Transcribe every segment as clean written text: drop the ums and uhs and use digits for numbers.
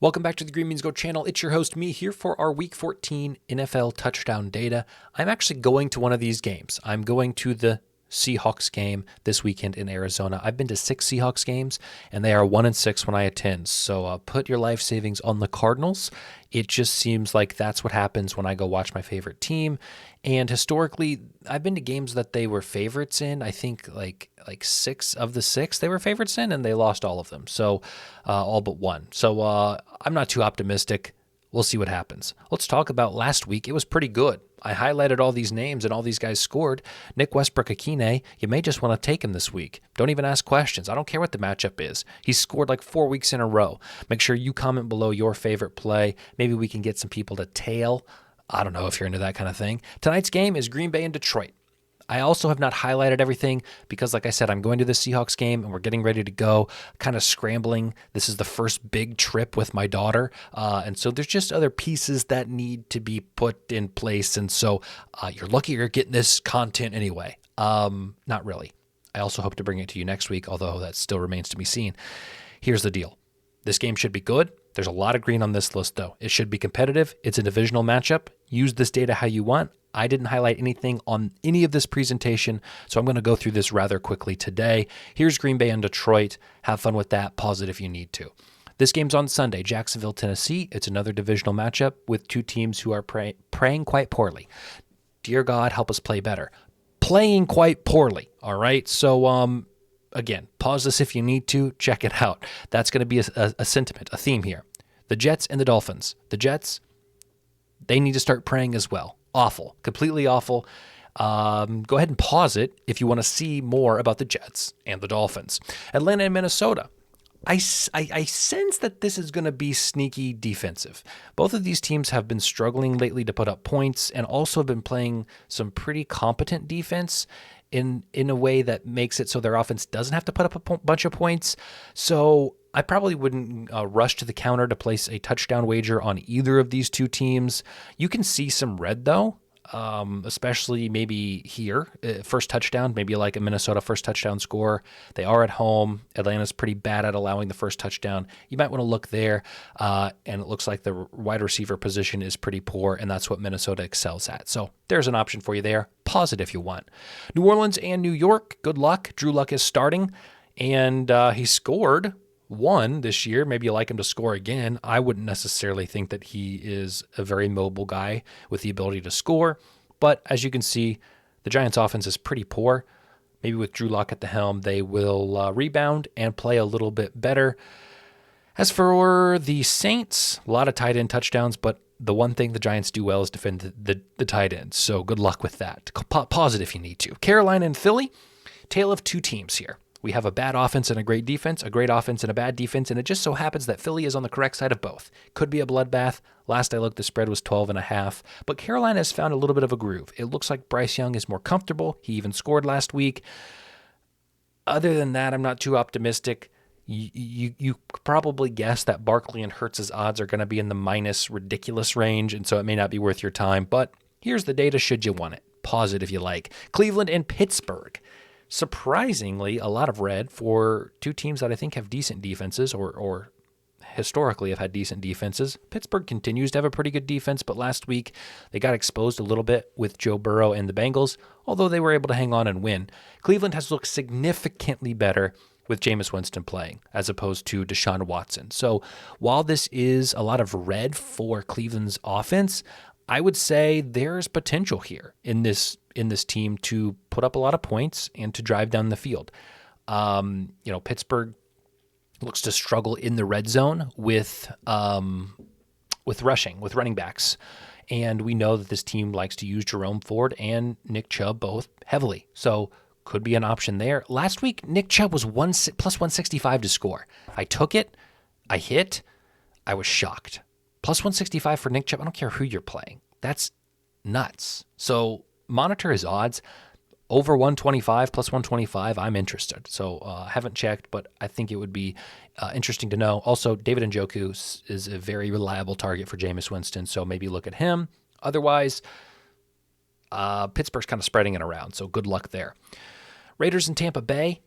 Welcome back to the Green Means Go channel. It's your host, me, here for our Week 14 NFL touchdown data. I'm actually going to one of these games. I'm going to the Seahawks game this weekend in Arizona. I've been to 6 Seahawks games, and they are 1-6 when I attend. So put your life savings on the Cardinals. It just seems like that's what happens when I go watch my favorite team. And historically, I've been to games that they were favorites in. I think like 6 of the 6 they were favorites in, and they lost all of them. So all but one. So I'm not too optimistic. We'll see what happens. Let's talk about last week. It was pretty good. I highlighted all these names and all these guys scored. Nick Westbrook-Akine, you may just want to take him this week. Don't even ask questions. I don't care what the matchup is. He's scored like 4 weeks in a row. Make sure you comment below your favorite play. Maybe we can get some people to tail. I don't know if you're into that kind of thing. Tonight's game is Green Bay and Detroit. I also have not highlighted everything because, like I said, I'm going to the Seahawks game and we're getting ready to go, kind of scrambling. This is the first big trip with my daughter. And so there's just other pieces that need to be put in place. And so you're lucky you're getting this content anyway. Not really. I also hope to bring it to you next week, although that still remains to be seen. Here's the deal. This game should be good. There's a lot of green on this list, though. It should be competitive. It's a divisional matchup. Use this data how you want. I didn't highlight anything on any of this presentation, so I'm going to go through this rather quickly today. Here's Green Bay and Detroit. Have fun with that. Pause it if you need to. This game's on Sunday, Jacksonville, Tennessee. It's another divisional matchup with two teams who are praying quite poorly. Dear God, help us play better. Playing quite poorly, all right? So, again, pause this if you need to. Check it out. That's going to be a sentiment, a theme here. The Jets and the Dolphins. The Jets, they need to start praying as well. Awful. Completely awful. Go ahead and pause it if you want to see more about the Jets and the Dolphins. Atlanta and Minnesota. I sense that this is going to be sneaky defensive. Both of these teams have been struggling lately to put up points and also have been playing some pretty competent defense in a way that makes it so their offense doesn't have to put up a bunch of points. So I probably wouldn't rush to the counter to place a touchdown wager on either of these two teams. You can see some red, though, especially maybe here. First touchdown, maybe like a Minnesota first touchdown score. They are at home. Atlanta's pretty bad at allowing the first touchdown. You might want to look there, and it looks like the wide receiver position is pretty poor, and that's what Minnesota excels at. So there's an option for you there. Pause it if you want. New Orleans and New York, good luck. Drew Luck is starting, and he scored one this year. Maybe you like him to score again. I wouldn't necessarily think that he is a very mobile guy with the ability to score. But as you can see, the Giants' offense is pretty poor. Maybe with Drew Lock at the helm, they will rebound and play a little bit better. As for the Saints, a lot of tight end touchdowns, but the one thing the Giants do well is defend the tight ends. So good luck with that. Pause it if you need to. Carolina and Philly, tale of two teams here. We have a bad offense and a great defense, a great offense and a bad defense, and it just so happens that Philly is on the correct side of both. Could be a bloodbath. Last I looked, the spread was 12.5, but Carolina has found a little bit of a groove. It looks like Bryce Young is more comfortable. He even scored last week. Other than that, I'm not too optimistic. You probably guess that Barkley and Hurts' odds are going to be in the minus ridiculous range, and so it may not be worth your time, but here's the data should you want it. Pause it if you like. Cleveland and Pittsburgh. Surprisingly, a lot of red for two teams that I think have decent defenses or historically have had decent defenses. Pittsburgh continues to have a pretty good defense, but last week they got exposed a little bit with Joe Burrow and the Bengals, although they were able to hang on and win. Cleveland has looked significantly better with Jameis Winston playing as opposed to Deshaun Watson. So while this is a lot of red for Cleveland's offense, I would say there's potential here in this team to put up a lot of points and to drive down the field. Pittsburgh looks to struggle in the red zone with rushing, with running backs. And we know that this team likes to use Jerome Ford and Nick Chubb both heavily. So could be an option there. Last week, Nick Chubb was plus 165 to score. I took it. I hit. I was shocked. Plus 165 for Nick Chubb. I don't care who you're playing. That's nuts. So monitor his odds. Over 125, plus 125, I'm interested. So haven't checked, but I think it would be interesting to know. Also, David Njoku is a very reliable target for Jameis Winston, so maybe look at him. Otherwise, Pittsburgh's kind of spreading it around, so good luck there. Raiders in Tampa Bay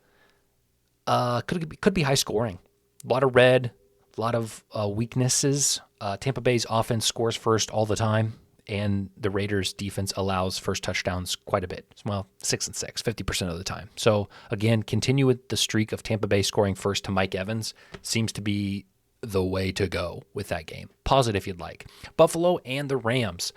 could be high scoring. A lot of red, A lot of weaknesses. Tampa Bay's offense scores first all the time, and the Raiders' defense allows first touchdowns quite a bit. Well, 6 and 6, 50% of the time. So, again, continue with the streak of Tampa Bay scoring first to Mike Evans. Seems to be the way to go with that game. Pause it if you'd like. Buffalo and the Rams.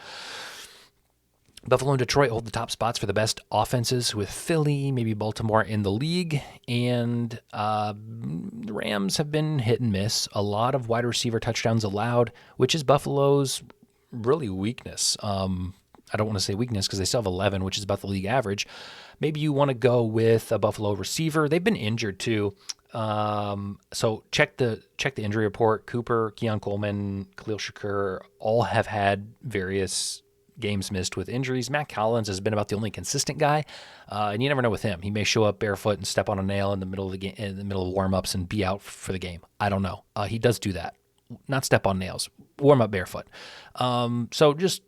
Buffalo and Detroit hold the top spots for the best offenses, with Philly, maybe Baltimore in the league. And the Rams have been hit and miss. A lot of wide receiver touchdowns allowed, which is Buffalo's really weakness. I don't want to say weakness because they still have 11, which is about the league average. Maybe you want to go with a Buffalo receiver. They've been injured too. So check the injury report. Cooper, Keon Coleman, Khalil Shakur all have had various games missed with injuries. Matt Collins has been about the only consistent guy, and you never know with him. He may show up barefoot and step on a nail in the middle of the game, in the middle of warm-ups, and be out for the game. I don't know. He does do that. Not step on nails, warm up barefoot. So just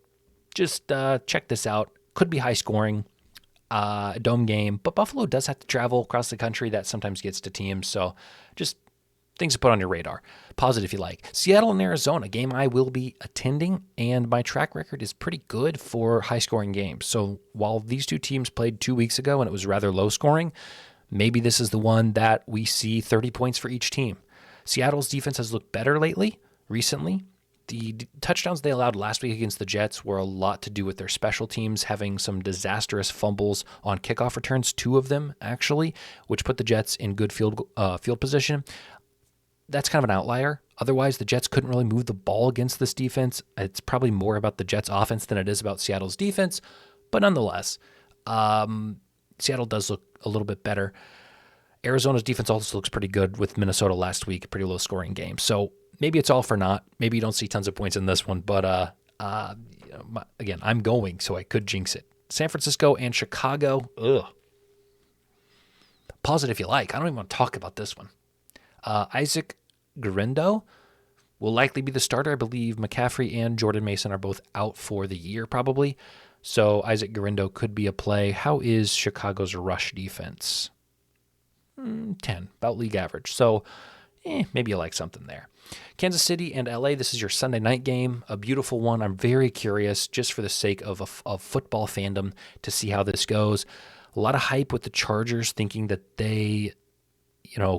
check this out. Could be high scoring, dome game, but Buffalo does have to travel across the country. That sometimes gets to teams. So just things to put on your radar. Pause it if you like. Seattle and Arizona, game I will be attending, and my track record is pretty good for high-scoring games. So while these two teams played 2 weeks ago and it was rather low-scoring, maybe this is the one that we see 30 points for each team. Seattle's defense has looked better recently. The touchdowns they allowed last week against the Jets were a lot to do with their special teams having some disastrous fumbles on kickoff returns, 2 of them actually, which put the Jets in good field position. That's kind of an outlier. Otherwise, the Jets couldn't really move the ball against this defense. It's probably more about the Jets' offense than it is about Seattle's defense. But nonetheless, Seattle does look a little bit better. Arizona's defense also looks pretty good with Minnesota last week, pretty low-scoring game. So maybe it's all for naught. Maybe you don't see tons of points in this one. But again, I'm going, so I could jinx it. San Francisco and Chicago. Pause it if you like. I don't even want to talk about this one. Isaac Guerendo will likely be the starter. I believe McCaffrey and Jordan Mason are both out for the year probably. So Isaac Guerendo could be a play. How is Chicago's rush defense? 10, about league average. So maybe you like something there. Kansas City and LA, this is your Sunday night game, a beautiful one. I'm very curious, just for the sake of football fandom, to see how this goes. A lot of hype with the Chargers, thinking that they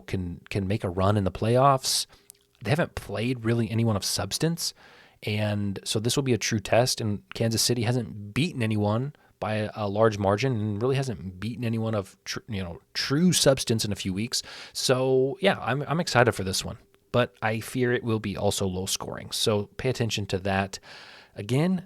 can make a run in the playoffs. They haven't played really anyone of substance, and so this will be a true test. And Kansas City hasn't beaten anyone by a large margin, and really hasn't beaten anyone of true substance in a few weeks. So yeah, I'm excited for this one, but I fear it will be also low scoring. So pay attention to that. Again,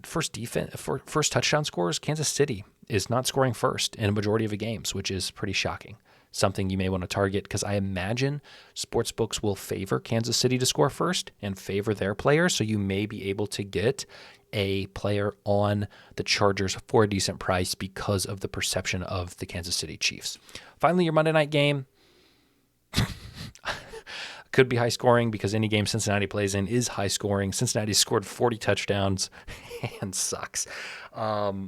first touchdown scores, Kansas City is not scoring first in a majority of the games, which is pretty shocking. Something you may want to target, because I imagine sportsbooks will favor Kansas City to score first and favor their players, so you may be able to get a player on the Chargers for a decent price because of the perception of the Kansas City Chiefs. Finally, your Monday night game could be high scoring, because any game Cincinnati plays in is high scoring. Cincinnati scored 40 touchdowns and sucks. I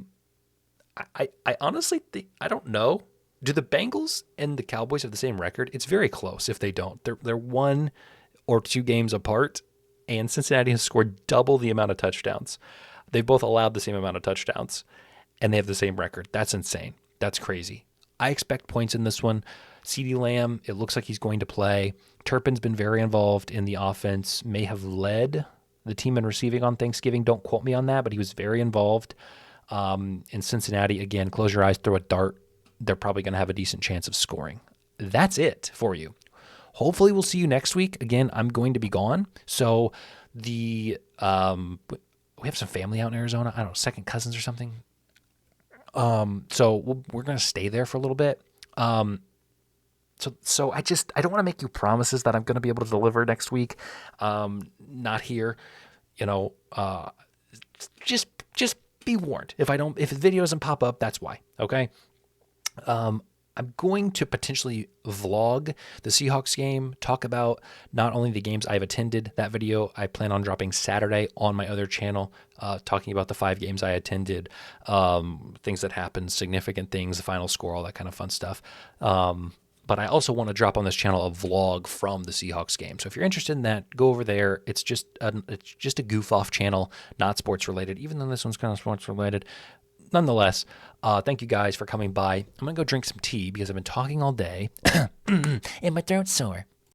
honestly think, I don't know. Do the Bengals and the Cowboys have the same record? It's very close if they don't. They're 1 or 2 games apart, and Cincinnati has scored double the amount of touchdowns. They've both allowed the same amount of touchdowns, and they have the same record. That's insane. That's crazy. I expect points in this one. CeeDee Lamb, it looks like he's going to play. Turpin's been very involved in the offense, may have led the team in receiving on Thanksgiving. Don't quote me on that, but he was very involved. In Cincinnati, again, close your eyes, throw a dart. They're probably going to have a decent chance of scoring. That's it for you. Hopefully we'll see you next week. Again, I'm going to be gone. So we have some family out in Arizona. I don't know, second cousins or something. So we're going to stay there for a little bit. So I don't want to make you promises that I'm going to be able to deliver next week. Not here, just be warned. If the video doesn't pop up, that's why. Okay. I'm going to potentially vlog the Seahawks game, talk about not only the games I've attended. That video I plan on dropping Saturday on my other channel, talking about the 5 games I attended, things that happened, significant things, the final score, all that kind of fun stuff. but I also want to drop on this channel a vlog from the Seahawks game. So if you're interested in that, go over there. It's just a goof off channel, not sports related, even though this one's kind of sports related. Nonetheless, thank you guys for coming by. I'm going to go drink some tea because I've been talking all day and my throat's sore.